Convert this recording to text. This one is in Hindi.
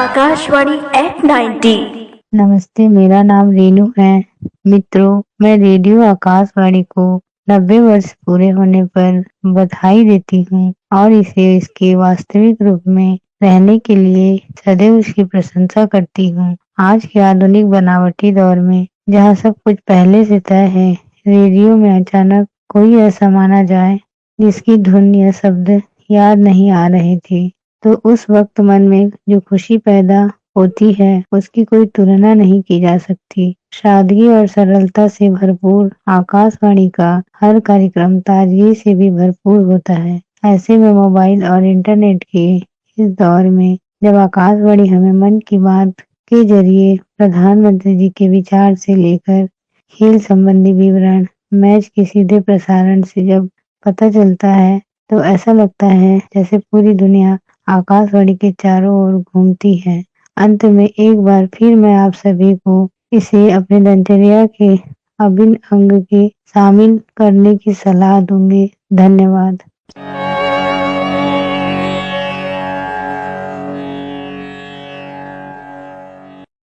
आकाशवाणी एट 90। नमस्ते, मेरा नाम रेनू है। मित्रों, मैं रेडियो आकाशवाणी को 90 वर्ष पूरे होने पर बधाई देती हूँ और इसे इसके वास्तविक रूप में रहने के लिए सदैव उसकी प्रशंसा करती हूँ। आज के आधुनिक बनावटी दौर में जहाँ सब कुछ पहले से तय है, रेडियो में अचानक कोई ऐसा माना जाए जिसकी धुन या शब्द याद नहीं आ रहे थे, तो उस वक्त मन में जो खुशी पैदा होती है उसकी कोई तुलना नहीं की जा सकती। सादगी और सरलता से भरपूर आकाशवाणी का हर कार्यक्रम ताजगी से भी भरपूर होता है। ऐसे में मोबाइल और इंटरनेट के इस दौर में जब आकाशवाणी हमें मन की बात के जरिए प्रधानमंत्री जी के विचार से लेकर खेल संबंधी विवरण, मैच के सीधे प्रसारण से जब पता चलता है तो ऐसा लगता है जैसे पूरी दुनिया आकाशवाणी के चारों ओर घूमती है। अंत में एक बार फिर मैं आप सभी को इसे अपने दिनचर्या के अभिन्न अंग के शामिल करने की सलाह दूंगी। धन्यवाद।